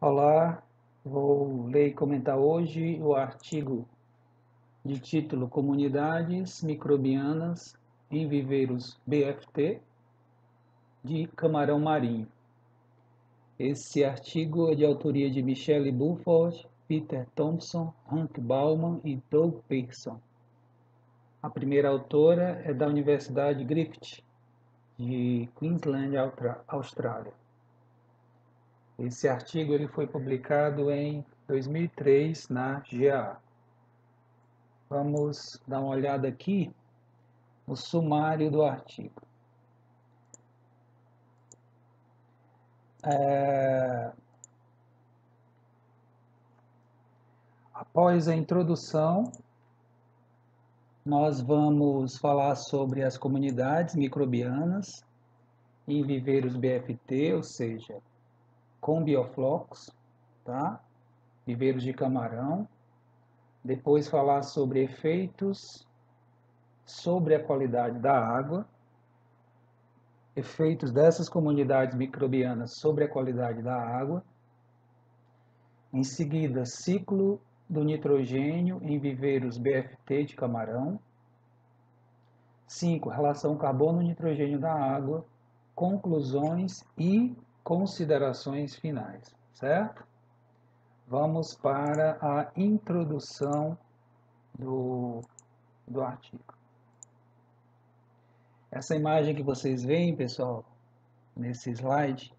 Olá, vou ler e comentar hoje o artigo de título Comunidades Microbianas em Viveiros BFT de Camarão Marinho. Esse artigo é de autoria de Michelle Buford, Peter Thompson, Hank Bauman e Doug Pearson. A primeira autora é da Universidade Griffith, de Queensland, Austrália. Esse artigo ele foi publicado em 2003 na GA. Vamos dar uma olhada aqui no sumário do artigo. Após a introdução, nós vamos falar sobre as comunidades microbianas em viveiros BFT, ou seja, com bioflocos, tá? Viveiros de camarão. Depois falar sobre efeitos sobre a qualidade da água, efeitos dessas comunidades microbianas sobre a qualidade da água. Em seguida, ciclo do nitrogênio em viveiros BFT de camarão. 5. Relação carbono-nitrogênio da água, conclusões e considerações finais, certo? Vamos para a introdução do artigo. Essa imagem que vocês veem, pessoal, nesse slide,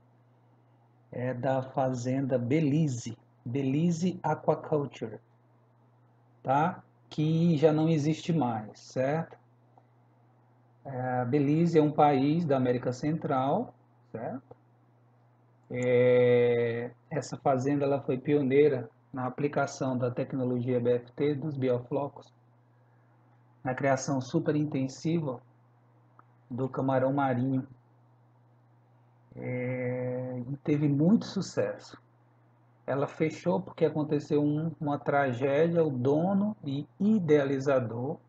é da fazenda Belize Aquaculture, tá? Que já não existe mais, certo? Belize é um país da América Central, certo? Essa fazenda ela foi pioneira na aplicação da tecnologia BFT, dos bioflocos, na criação super intensiva do camarão marinho. E teve muito sucesso. Ela fechou porque aconteceu uma tragédia. O dono e idealizador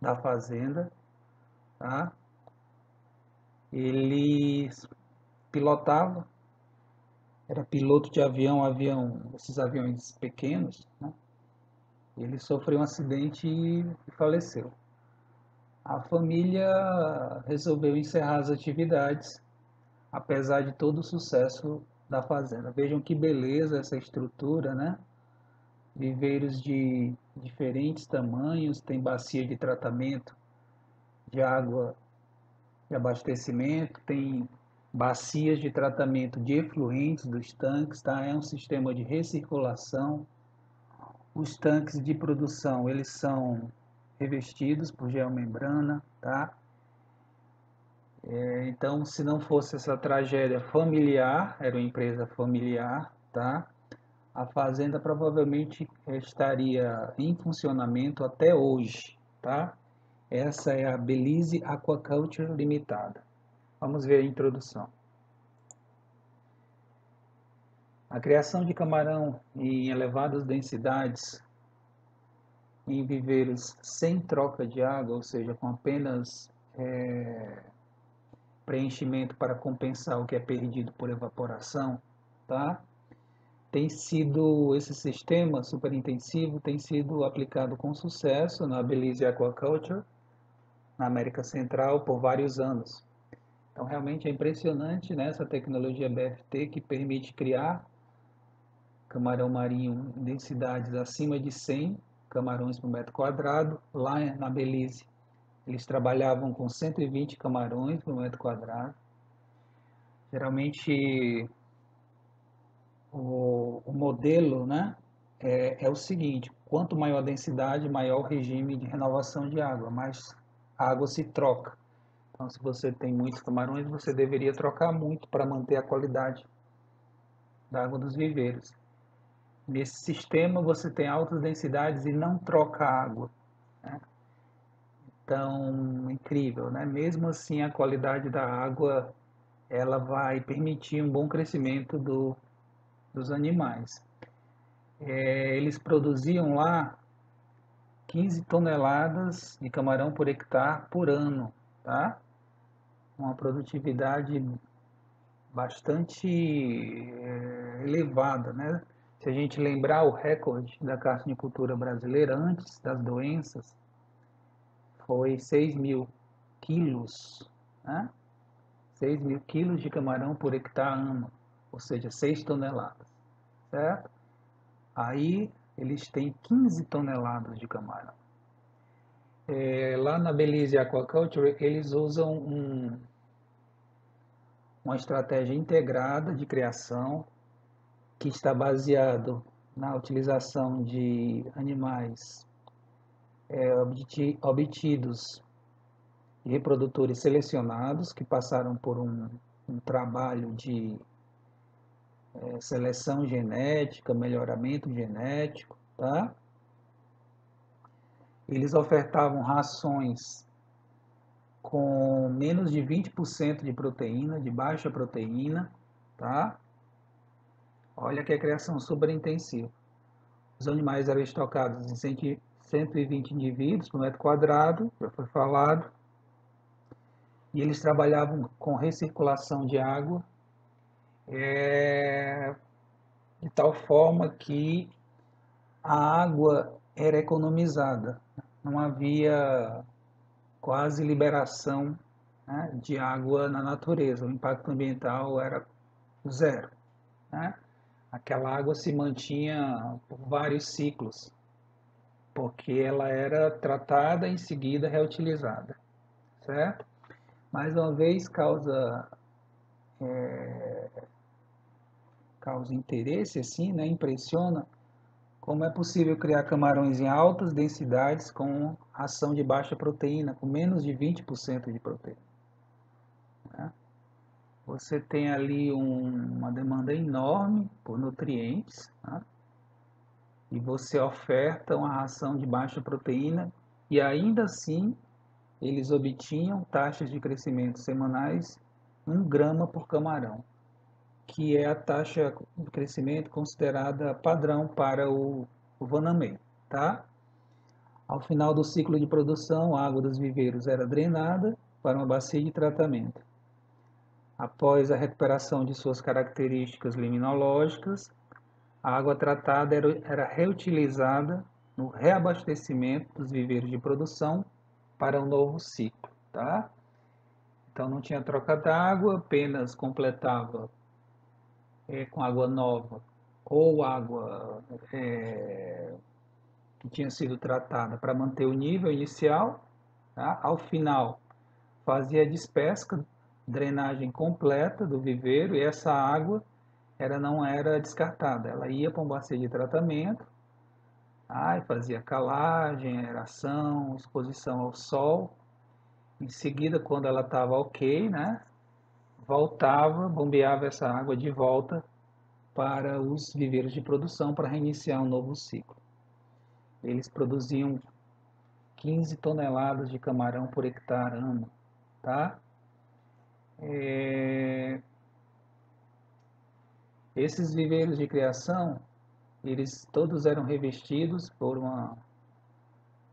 da fazenda, tá? Ele pilotava, era piloto de avião, esses aviões pequenos, né? Ele sofreu um acidente e faleceu. A família resolveu encerrar as atividades, apesar de todo o sucesso da fazenda. Vejam que beleza essa estrutura, né? Viveiros de diferentes tamanhos, tem bacia de tratamento de água de abastecimento, tem bacias de tratamento de efluentes dos tanques, tá? É um sistema de recirculação. Os tanques de produção, eles são revestidos por geomembrana, tá? Então, se não fosse essa tragédia familiar, era uma empresa familiar, tá? A fazenda provavelmente estaria em funcionamento até hoje, tá? Essa é a Belize Aquaculture Limitada. Vamos ver a introdução. A criação de camarão em elevadas densidades, em viveiros sem troca de água, ou seja, com apenas preenchimento para compensar o que é perdido por evaporação, tá? Esse sistema super intensivo tem sido aplicado com sucesso na Belize Aquaculture, na América Central, por vários anos. Então, realmente é impressionante, né, essa tecnologia BFT que permite criar camarão marinho em densidades acima de 100 camarões por metro quadrado. Lá na Belize, eles trabalhavam com 120 camarões por metro quadrado. Geralmente, o modelo, né, é o seguinte: quanto maior a densidade, maior o regime de renovação de água, mais a água se troca. Então, se você tem muitos camarões, você deveria trocar muito para manter a qualidade da água dos viveiros. Nesse sistema, você tem altas densidades e não troca água, né? Então, incrível, né? Mesmo assim, a qualidade da água ela vai permitir um bom crescimento dos animais. Eles produziam lá 15 toneladas de camarão por hectare por ano, tá? Uma produtividade bastante elevada, né? Se a gente lembrar o recorde da carnicultura brasileira antes das doenças, foi 6.000 quilos, né? 6.000 quilos de camarão por hectare ano, ou seja, 6 toneladas, certo? Aí eles têm 15 toneladas de camarão. Lá na Belize Aquaculture, eles usam uma estratégia integrada de criação que está baseado na utilização de animais obtidos de reprodutores selecionados que passaram por um trabalho de seleção genética, melhoramento genético, tá? Eles ofertavam rações com menos de 20% de proteína, de baixa proteína, tá? Olha que é criação super intensiva. Os animais eram estocados em 120 indivíduos por metro quadrado, já foi falado, e eles trabalhavam com recirculação de água, de tal forma que a água era economizada, não havia quase liberação, né, de água na natureza, o impacto ambiental era zero, né? Aquela água se mantinha por vários ciclos, porque ela era tratada e em seguida reutilizada, certo? Mais uma vez causa interesse assim, né? Impressiona como é possível criar camarões em altas densidades com ração de baixa proteína, com menos de 20% de proteína, né? Você tem ali uma demanda enorme por nutrientes, né? E você oferta uma ração de baixa proteína e ainda assim eles obtinham taxas de crescimento semanais 1 grama por camarão, que é a taxa de crescimento considerada padrão para o Vanamei, tá? Ao final do ciclo de produção, a água dos viveiros era drenada para uma bacia de tratamento. Após a recuperação de suas características liminológicas, a água tratada era reutilizada no reabastecimento dos viveiros de produção para um novo ciclo, tá? Então não tinha troca d'água, apenas completava com água nova ou água que tinha sido tratada para manter o nível inicial, tá? Ao final fazia a despesca, drenagem completa do viveiro e essa água não era descartada, ela ia para um bacia de tratamento, tá? E fazia calagem, aeração, exposição ao sol. Em seguida, quando ela estava ok, né, voltava, bombeava essa água de volta para os viveiros de produção para reiniciar um novo ciclo. Eles produziam 15 toneladas de camarão por hectare ano, tá? Esses viveiros de criação, eles todos eram revestidos por uma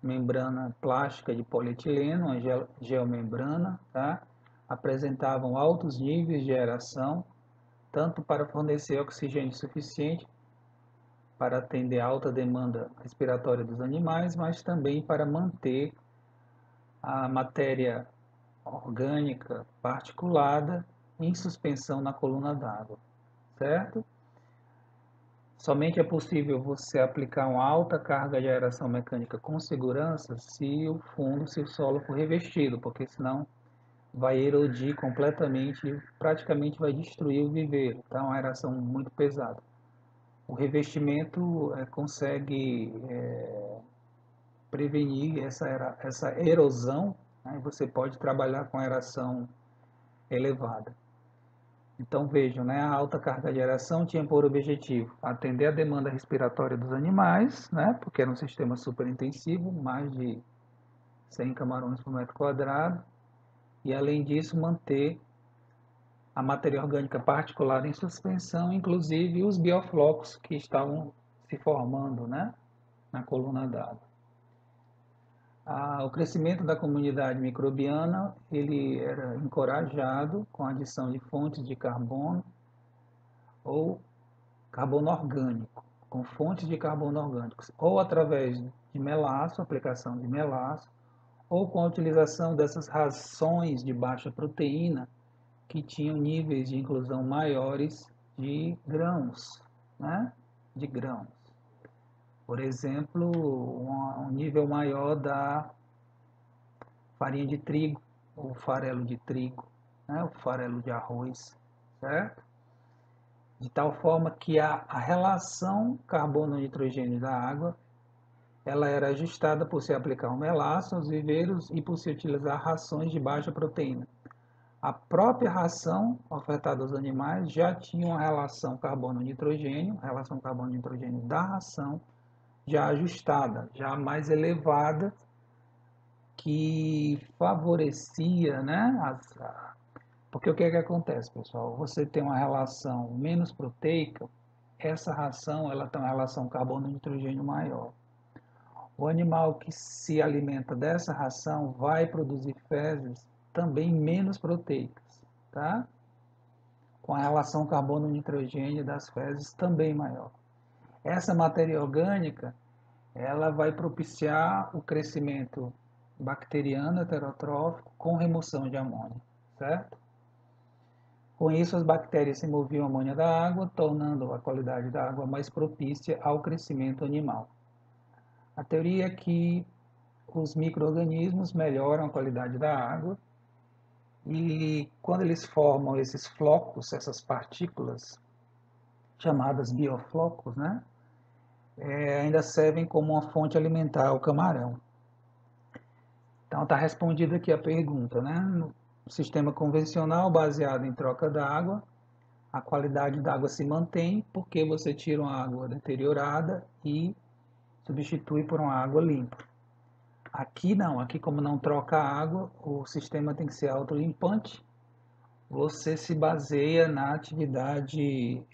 membrana plástica de polietileno, uma geomembrana, tá? Apresentavam altos níveis de aeração, tanto para fornecer oxigênio suficiente para atender a alta demanda respiratória dos animais, mas também para manter a matéria orgânica particulada em suspensão na coluna d'água, certo? Somente é possível você aplicar uma alta carga de aeração mecânica com segurança se o solo for revestido, porque senão vai erodir completamente e praticamente vai destruir o viveiro, tá? Uma aeração muito pesada. O revestimento consegue prevenir essa erosão, né? Você pode trabalhar com aeração elevada. Então vejam, né, a alta carga de aeração tinha por objetivo atender a demanda respiratória dos animais, né, porque era um sistema super intensivo, mais de 100 camarões por metro quadrado, e além disso manter a matéria orgânica particular em suspensão, inclusive os bioflocos que estavam se formando, né, na coluna d'água. O crescimento da comunidade microbiana ele era encorajado com a adição de fontes de carbono ou carbono orgânico, com fontes de carbono orgânicos, ou através de melaço, aplicação de melaço, ou com a utilização dessas rações de baixa proteína que tinham níveis de inclusão maiores de grãos, né? De grãos. Por exemplo, um nível maior da farinha de trigo, ou farelo de trigo, né? O farelo de arroz, certo? De tal forma que a relação carbono-nitrogênio da água ela era ajustada por se aplicar um melaço aos viveiros e por se utilizar rações de baixa proteína. A própria ração ofertada aos animais já tinha uma relação carbono-nitrogênio da ração já ajustada, já mais elevada, que favorecia, né? Porque o que é que acontece, pessoal? Você tem uma relação menos proteica, essa ração ela tem uma relação carbono-nitrogênio maior. O animal que se alimenta dessa ração vai produzir fezes também menos proteicas, tá? Com a relação carbono-nitrogênio das fezes também maior. Essa matéria orgânica, ela vai propiciar o crescimento bacteriano heterotrófico com remoção de amônia, certo? Com isso, as bactérias removiam a amônia da água, tornando a qualidade da água mais propícia ao crescimento animal. A teoria é que os micro-organismos melhoram a qualidade da água e quando eles formam esses flocos, essas partículas chamadas bioflocos, né, ainda servem como uma fonte alimentar ao camarão. Então está respondida aqui a pergunta, né? No sistema convencional baseado em troca d'água, a qualidade da água se mantém porque você tira uma água deteriorada e substitui por uma água limpa. Aqui não, aqui como não troca água, o sistema tem que ser autolimpante. Você se baseia na atividade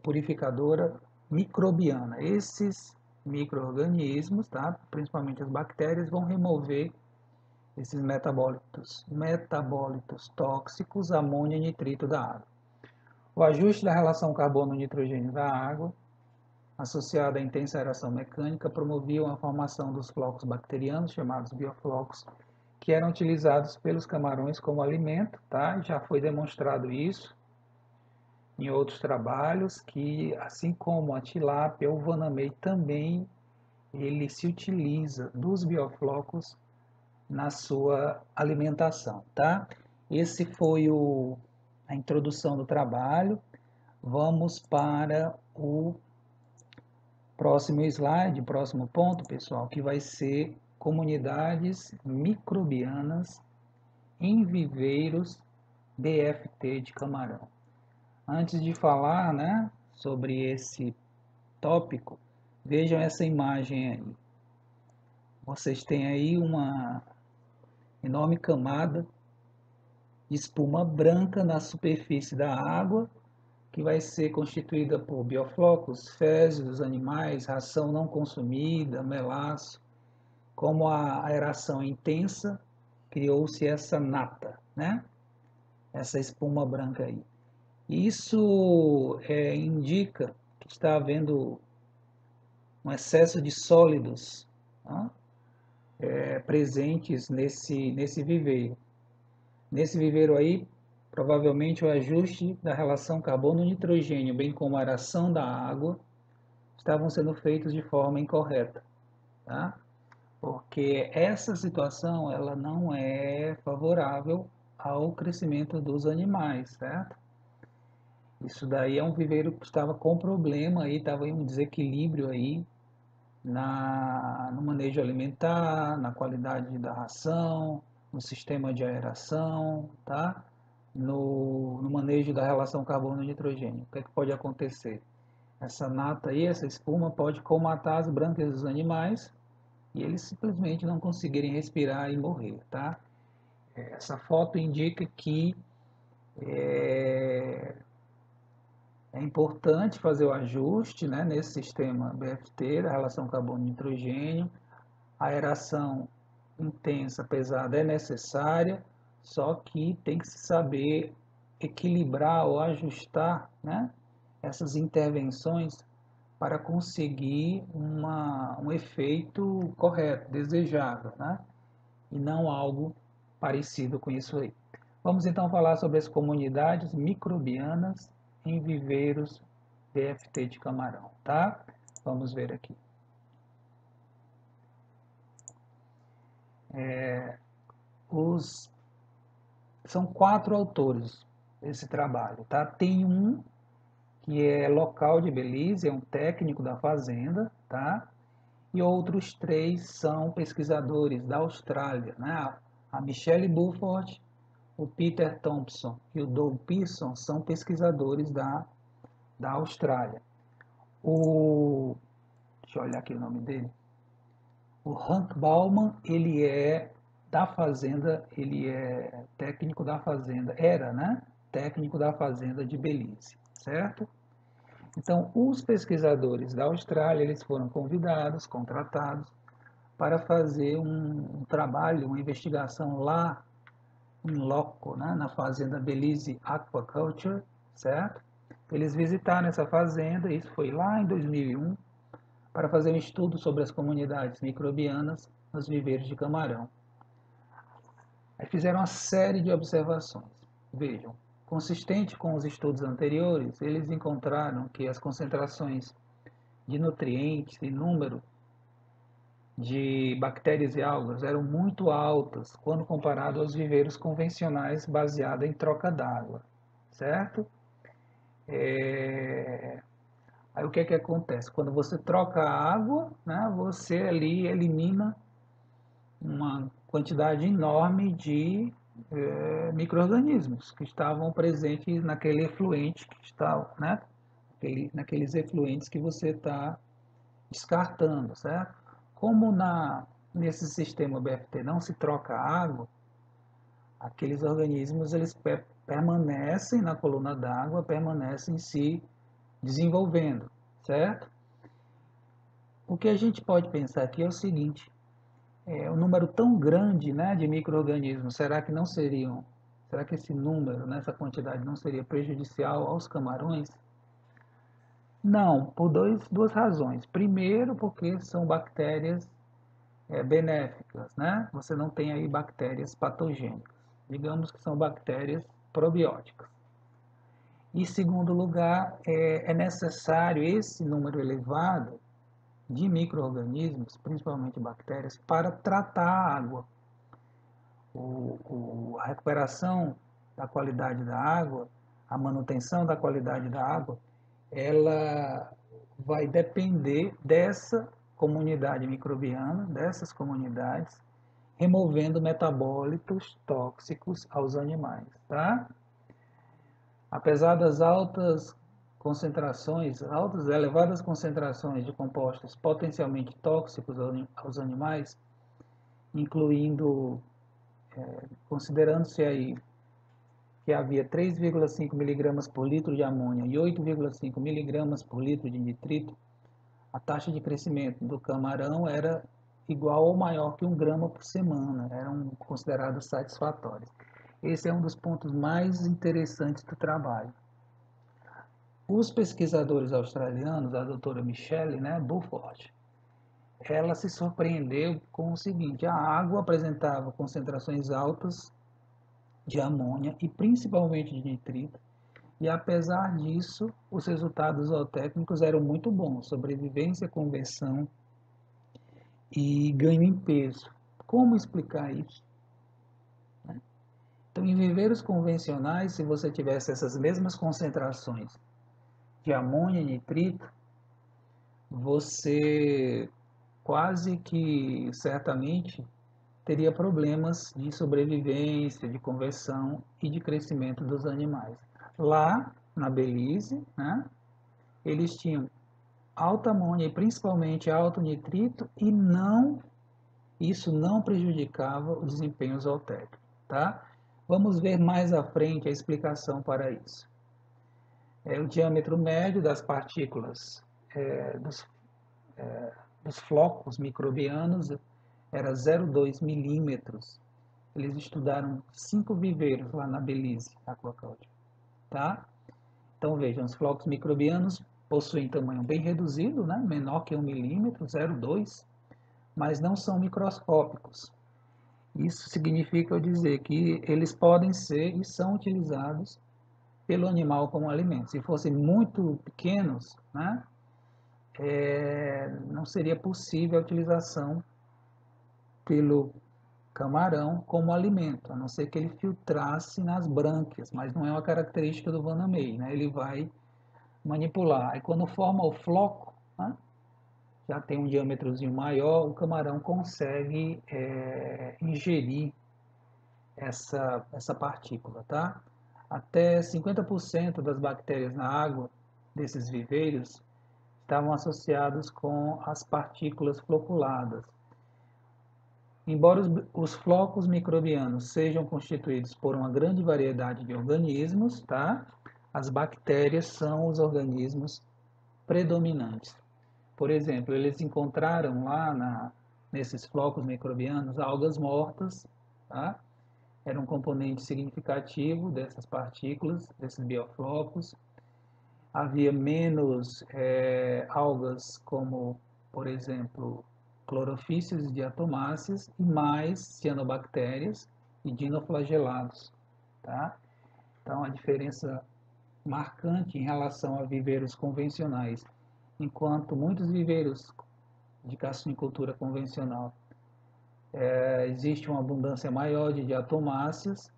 purificadora microbiana. Esses micro-organismos, tá? Principalmente as bactérias, vão remover esses metabólitos tóxicos, amônia e nitrito da água. O ajuste da relação carbono-nitrogênio da água, associado à intensa aeração mecânica, promovia a formação dos flocos bacterianos, chamados bioflocos, que eram utilizados pelos camarões como alimento, tá? Já foi demonstrado isso em outros trabalhos, que assim como a tilápia, o vanamei também, ele se utiliza dos bioflocos na sua alimentação, tá? Esse foi a introdução do trabalho. Vamos para o próximo slide, próximo ponto, pessoal, que vai ser comunidades microbianas em viveiros BFT de camarão. Antes de falar, né, sobre esse tópico, vejam essa imagem aí. Vocês têm aí uma enorme camada de espuma branca na superfície da água, que vai ser constituída por bioflocos, fezes dos animais, ração não consumida, melaço. Como a aeração é intensa, criou-se essa nata, né? Essa espuma branca aí. Isso indica que está havendo um excesso de sólidos, tá? Presentes nesse viveiro. Nesse viveiro aí, provavelmente o ajuste da relação carbono-nitrogênio, bem como a aeração da água, estavam sendo feitos de forma incorreta, tá? Porque essa situação ela não é favorável ao crescimento dos animais, certo? Isso daí é um viveiro que estava com problema aí, estava em um desequilíbrio aí no manejo alimentar, na qualidade da ração, no sistema de aeração, tá? No manejo da relação carbono-nitrogênio. O que é que pode acontecer? Essa nata aí, essa espuma pode comatar as brânquias dos animais e eles simplesmente não conseguirem respirar e morrer, tá? Essa foto indica que é importante fazer o ajuste, né, nesse sistema BFT, da relação carbono-nitrogênio. A aeração intensa, pesada é necessária, só que tem que se saber equilibrar ou ajustar, né, essas intervenções para conseguir um efeito correto, desejável, né, e não algo parecido com isso aí. Vamos então falar sobre as comunidades microbianas em viveiros BFT de camarão, tá? Vamos ver aqui. São 4 autores desse trabalho, tá? Tem um que é local de Belize, é um técnico da fazenda, tá? E outros 3 são pesquisadores da Austrália, né? A Michelle Buford, o Peter Thompson e o Doug Pearson são pesquisadores da Austrália. Deixa eu olhar aqui o nome dele. O Hank Bauman, ele é da fazenda, ele é técnico da fazenda, era, né? Técnico da fazenda de Belize, certo? Então, os pesquisadores da Austrália, eles foram convidados, contratados, para fazer um trabalho, uma investigação lá em loco, né? Na fazenda Belize Aquaculture, certo? Eles visitaram essa fazenda, isso foi lá em 2001, para fazer um estudo sobre as comunidades microbianas nos viveiros de camarão. Aí fizeram uma série de observações. Vejam, consistente com os estudos anteriores, eles encontraram que as concentrações de nutrientes e número de bactérias e algas eram muito altas quando comparado aos viveiros convencionais baseados em troca d'água, certo? Aí o que é que acontece? Quando você troca a água, né, você ali elimina uma quantidade enorme de micro-organismos que estavam presentes naquele efluente que está, né, naqueles efluentes que você está descartando, certo? Como nesse sistema BFT não se troca água, aqueles organismos eles permanecem na coluna d'água, permanecem se desenvolvendo, certo? O que a gente pode pensar aqui é o seguinte: um número tão grande, né, de micro-organismos, será que esse número, né, essa quantidade não seria prejudicial aos camarões? Não, por duas razões. Primeiro, porque são bactérias benéficas, né? Você não tem aí bactérias patogênicas. Digamos que são bactérias probióticas. E segundo lugar, é necessário esse número elevado de micro-organismos, principalmente bactérias, para tratar a água. A recuperação da qualidade da água, a manutenção da qualidade da água, ela vai depender dessa comunidade microbiana, dessas comunidades, removendo metabólitos tóxicos aos animais, tá? Apesar das elevadas concentrações de compostos potencialmente tóxicos aos animais, incluindo, considerando-se aí que havia 3,5 miligramas por litro de amônia e 8,5 miligramas por litro de nitrito, a taxa de crescimento do camarão era igual ou maior que 1 grama por semana, eram considerados satisfatórios. Esse é um dos pontos mais interessantes do trabalho. Os pesquisadores australianos, a doutora Michelle, né, Buford, ela se surpreendeu com o seguinte: a água apresentava concentrações altas de amônia e principalmente de nitrito, e apesar disso, os resultados zootécnicos eram muito bons: sobrevivência, conversão e ganho em peso. Como explicar isso? Então, em viveiros convencionais, se você tivesse essas mesmas concentrações de amônia e nitrito, você quase que certamente teria problemas de sobrevivência, de conversão e de crescimento dos animais. Lá na Belize, né, eles tinham alta amônia e principalmente alto nitrito e isso não prejudicava o desempenho zootécnico, tá? Vamos ver mais à frente a explicação para isso. O diâmetro médio das partículas dos flocos microbianos era 0,2 milímetros. Eles estudaram 5 viveiros lá na Belize Aquaculture, tá? Então vejam, os flocos microbianos possuem tamanho bem reduzido, né? Menor que 1 milímetro, 0,2, mas não são microscópicos. Isso significa dizer que eles podem ser e são utilizados pelo animal como alimento. Se fossem muito pequenos, né? Não seria possível a utilização pelo camarão como alimento, a não ser que ele filtrasse nas brânquias, mas não é uma característica do Vanamei, né? Ele vai manipular. Aí quando forma o floco, né? Já tem um diâmetrozinho maior, o camarão consegue ingerir essa partícula, tá? Até 50% das bactérias na água desses viveiros estavam associados com as partículas floculadas. Embora os flocos microbianos sejam constituídos por uma grande variedade de organismos, tá? As bactérias são os organismos predominantes. Por exemplo, eles encontraram lá nesses flocos microbianos algas mortas, tá? Era um componente significativo dessas partículas, desses bioflocos. Havia menos algas como, por exemplo, clorofíceos e diatomáceas e mais cianobactérias e dinoflagelados, tá? Então, a diferença marcante em relação a viveiros convencionais, enquanto muitos viveiros de cassinicultura convencional existe uma abundância maior de diatomáceas,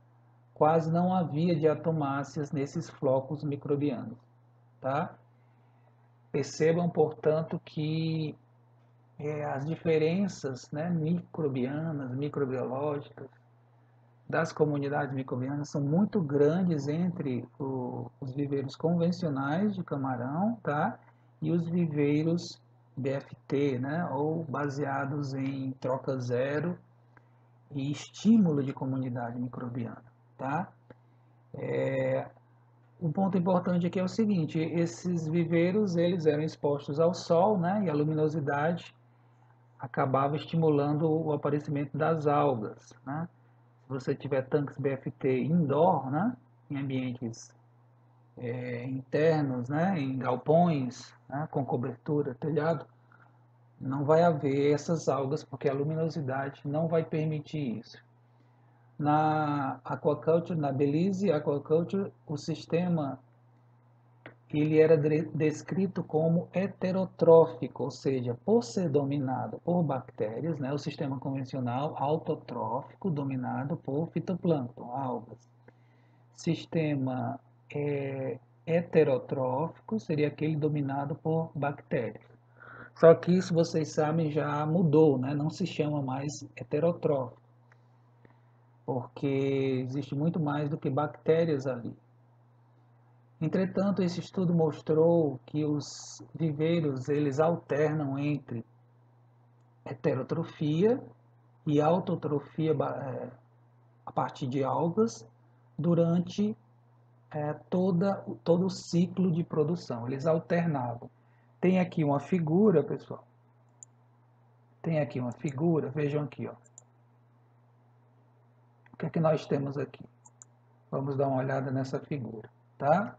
quase não havia diatomáceas nesses flocos microbianos, tá? Percebam, portanto, que as diferenças, né, microbianas, microbiológicas das comunidades microbianas são muito grandes entre os viveiros convencionais de camarão, tá? E os viveiros BFT, né, ou baseados em troca zero e estímulo de comunidade microbiana, tá? Um ponto importante aqui é o seguinte: esses viveiros eles eram expostos ao sol, né, e a luminosidade acabava estimulando o aparecimento das algas, né? Se você tiver tanques BFT indoor, né, em ambientes internos, né, em galpões, né, com cobertura, telhado, não vai haver essas algas porque a luminosidade não vai permitir isso. Na aquaculture, na Belize Aquaculture, o sistema ele era descrito como heterotrófico, ou seja, por ser dominado por bactérias, né, o sistema convencional autotrófico dominado por fitoplâncton, algas. Sistema heterotrófico seria aquele dominado por bactérias. Só que isso, vocês sabem, já mudou, né? Não se chama mais heterotrófico, porque existe muito mais do que bactérias ali. Entretanto, esse estudo mostrou que os viveiros eles alternam entre heterotrofia e autotrofia a partir de algas durante todo o ciclo de produção. Eles alternavam. Tem aqui uma figura, pessoal. Tem aqui uma figura, vejam aqui, ó. O que é que nós temos aqui? Vamos dar uma olhada nessa figura, tá?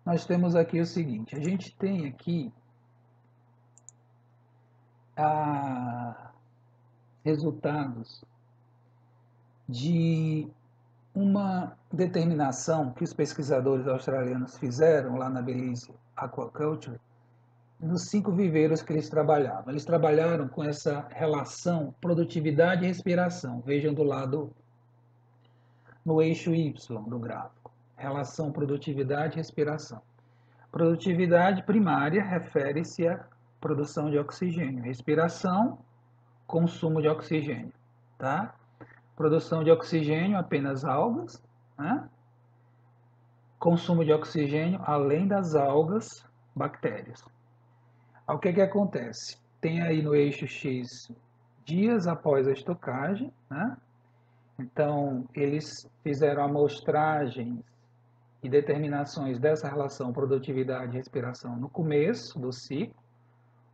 Nós temos aqui o seguinte, a gente tem aqui resultados de uma determinação que os pesquisadores australianos fizeram lá na Belize Aquaculture nos 5 viveiros que eles trabalhavam. Eles trabalharam com essa relação produtividade e respiração. Vejam do lado, no eixo Y do gráfico. Relação produtividade e respiração. Produtividade primária refere-se à produção de oxigênio. Respiração, consumo de oxigênio. Tá? Produção de oxigênio, apenas algas. Né? Consumo de oxigênio, além das algas, bactérias. O que acontece? Tem aí no eixo X dias após a estocagem, né? Então, eles fizeram amostragens e determinações dessa relação produtividade e respiração no começo do ciclo,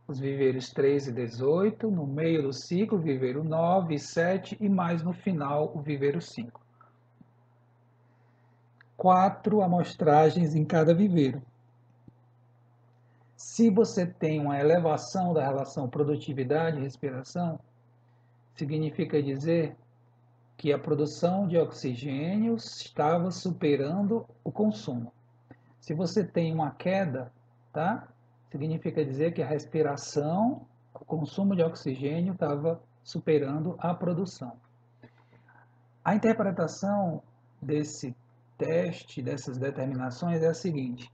os viveiros 3 e 18, no meio do ciclo, o viveiro 9 e 7 e mais no final o viveiro 5. 4 amostragens em cada viveiro. Se você tem uma elevação da relação produtividade e respiração, significa dizer que a produção de oxigênio estava superando o consumo. Se você tem uma queda, tá? Significa dizer que a respiração, o consumo de oxigênio estava superando a produção. A interpretação desse teste, dessas determinações é a seguinte: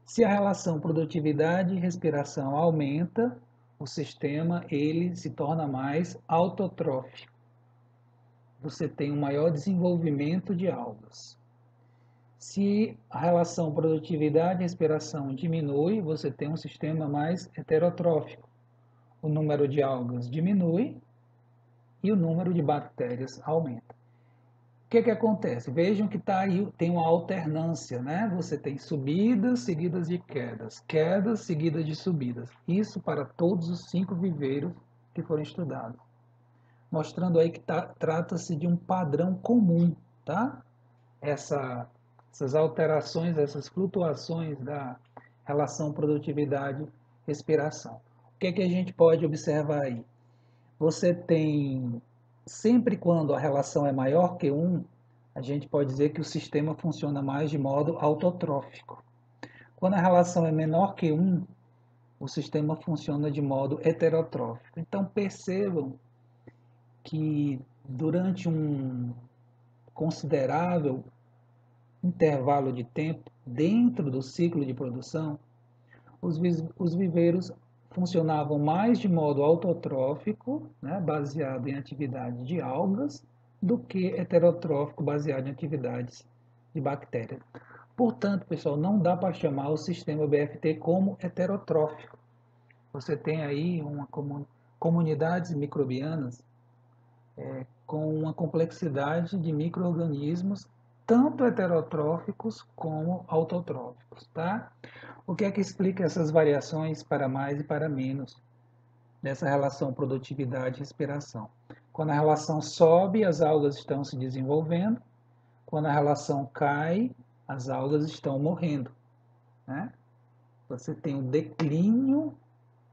se a relação produtividade e respiração aumenta, o sistema ele se torna mais autotrófico. Você tem um maior desenvolvimento de algas. Se a relação produtividade e respiração diminui, você tem um sistema mais heterotrófico. O número de algas diminui e o número de bactérias aumenta. O que acontece? Vejam que tá aí, tem uma alternância, né? Você tem subidas seguidas de quedas, quedas seguidas de subidas. Isso para todos os 5 viveiros que foram estudados. Mostrando aí que trata-se de um padrão comum, tá? Essas alterações, essas flutuações da relação produtividade-respiração. O que a gente pode observar aí? Você tem, sempre quando a relação é maior que 1, a gente pode dizer que o sistema funciona mais de modo autotrófico. Quando a relação é menor que 1, o sistema funciona de modo heterotrófico. Então percebam que durante um considerável intervalo de tempo dentro do ciclo de produção, os viveiros funcionavam mais de modo autotrófico, né, baseado em atividade de algas, do que heterotrófico, baseado em atividades de bactérias. Portanto, pessoal, não dá para chamar o sistema BFT como heterotrófico. Você tem aí comunidades microbianas com uma complexidade de micro-organismos, tanto heterotróficos como autotróficos, tá? O que é que explica essas variações para mais e para menos nessa relação produtividade e respiração? Quando a relação sobe, as algas estão se desenvolvendo. Quando a relação cai, as algas estão morrendo, né? Você tem um declínio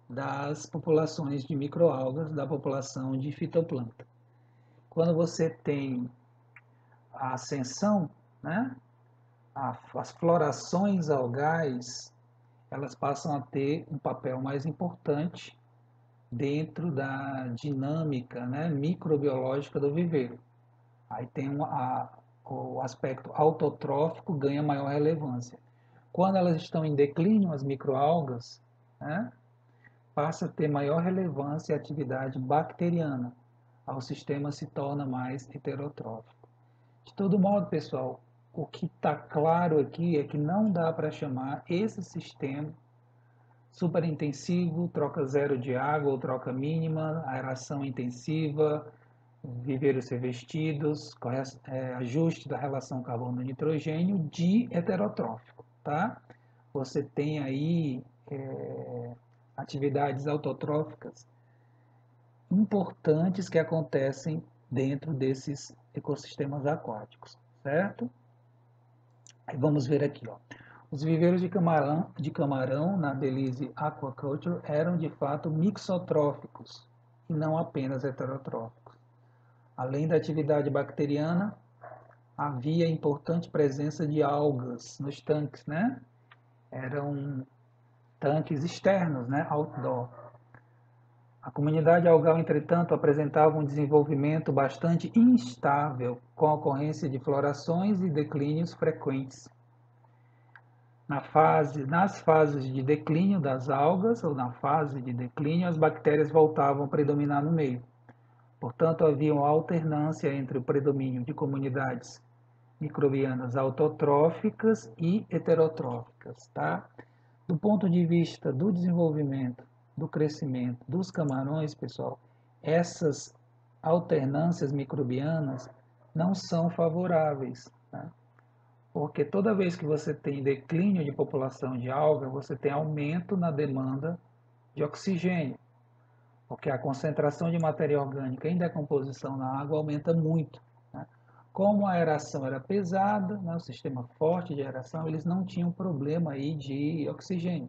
das populações de microalgas, da população de fitoplâncton. Quando você tem a ascensão, né? As florações algais, elas passam a ter um papel mais importante dentro da dinâmica, né, microbiológica do viveiro. Aí tem o aspecto autotrófico ganha maior relevância. Quando elas estão em declínio, as microalgas, né, passa a ter maior relevância a atividade bacteriana. O sistema se torna mais heterotrófico. De todo modo, pessoal, o que está claro aqui é que não dá para chamar esse sistema superintensivo, troca zero de água ou troca mínima, aeração intensiva, viveiros revestidos, ajuste da relação carbono-nitrogênio de heterotrófico, tá? Você tem aí atividades autotróficas importantes que acontecem dentro desses ecossistemas aquáticos, certo? Aí vamos ver aqui, ó. Os viveiros de camarão na Belize Aquaculture eram de fato mixotróficos e não apenas heterotróficos. Além da atividade bacteriana, havia importante presença de algas nos tanques, né? Eram tanques externos, né? Outdoor. A comunidade algal, entretanto, apresentava um desenvolvimento bastante instável, com a ocorrência de florações e declínios frequentes. Nas fases de declínio das algas, ou na fase de declínio, as bactérias voltavam a predominar no meio. Portanto, havia uma alternância entre o predomínio de comunidades microbianas autotróficas e heterotróficas. Tá? Do ponto de vista do desenvolvimento, do crescimento dos camarões, pessoal, essas alternâncias microbianas não são favoráveis. Tá? Porque toda vez que você tem declínio de população de alga, você tem aumento na demanda de oxigênio, porque a concentração de matéria orgânica em decomposição na água aumenta muito, né? Como a aeração era pesada, né, o sistema forte de aeração, eles não tinham problema aí de oxigênio.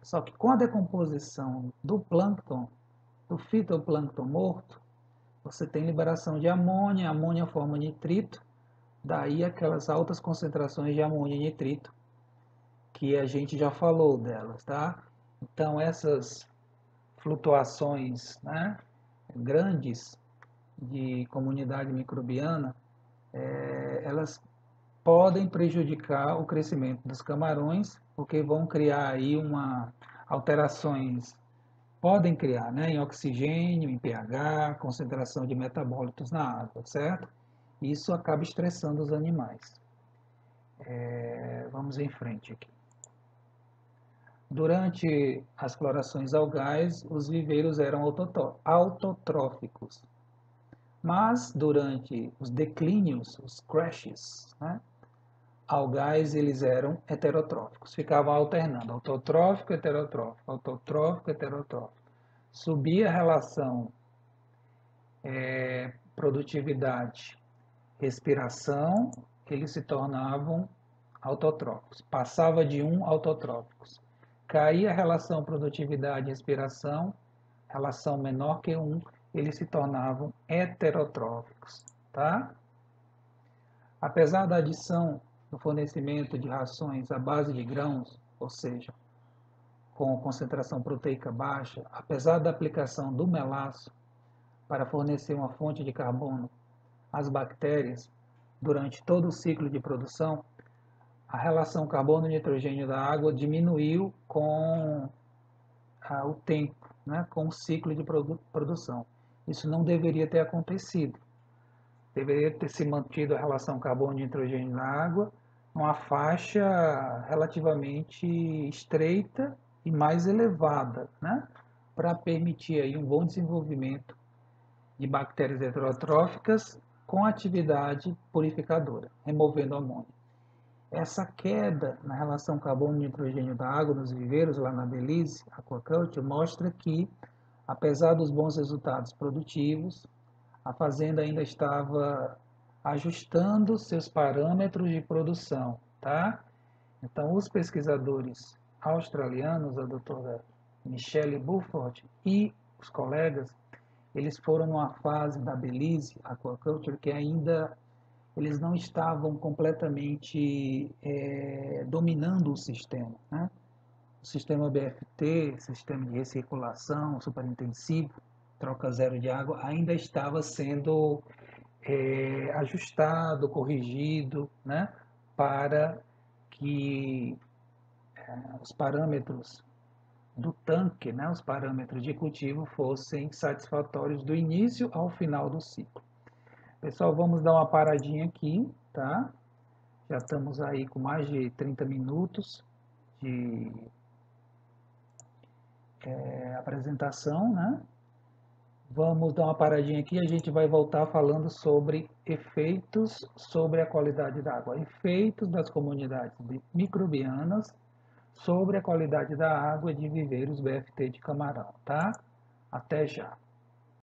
Só que com a decomposição do plâncton, do fitoplâncton morto, você tem liberação de amônia, amônia forma nitrito, daí aquelas altas concentrações de amônia e nitrito, que a gente já falou delas, tá? Então essas flutuações, né, grandes de comunidade microbiana, elas podem prejudicar o crescimento dos camarões, porque vão criar aí alterações, podem criar, né, em oxigênio, em pH, concentração de metabólitos na água, certo? Isso acaba estressando os animais. Vamos em frente aqui. Durante as florações algais, os viveiros eram autotróficos. Mas durante os declínios, os crashes, né, algais, eles eram heterotróficos. Ficavam alternando, autotrófico, heterotrófico, autotrófico, heterotrófico. Subia a relação produtividade, respiração, eles se tornavam autotróficos. Passava de autotróficos. Caía a relação produtividade e respiração, relação menor que 1, eles se tornavam heterotróficos, tá? Apesar da adição do fornecimento de rações à base de grãos, ou seja, com concentração proteica baixa, apesar da aplicação do melaço para fornecer uma fonte de carbono às bactérias durante todo o ciclo de produção, a relação carbono-nitrogênio da água diminuiu com o tempo, né, com o ciclo de produção. Isso não deveria ter acontecido. Deveria ter se mantido a relação carbono-nitrogênio na água numa faixa relativamente estreita e mais elevada, né, para permitir aí um bom desenvolvimento de bactérias heterotróficas com atividade purificadora, removendo amônio. Essa queda na relação carbono-nitrogênio da água nos viveiros lá na Belize Aquaculture mostra que, apesar dos bons resultados produtivos, a fazenda ainda estava ajustando seus parâmetros de produção, tá? Então, os pesquisadores australianos, a doutora Michelle Burford e os colegas, eles foram numa fase da Belize Aquaculture que ainda eles não estavam completamente dominando o sistema, né? O sistema BFT, sistema de recirculação superintensivo, troca zero de água, ainda estava sendo ajustado, corrigido, né? Para que os parâmetros do tanque, né? Os parâmetros de cultivo fossem satisfatórios do início ao final do ciclo. Pessoal, vamos dar uma paradinha aqui, tá? Já estamos aí com mais de 30 minutos de apresentação, né? Vamos dar uma paradinha aqui e a gente vai voltar falando sobre efeitos sobre a qualidade da água, efeitos das comunidades microbianas sobre a qualidade da água de viveiros BFT de camarão, tá? Até já!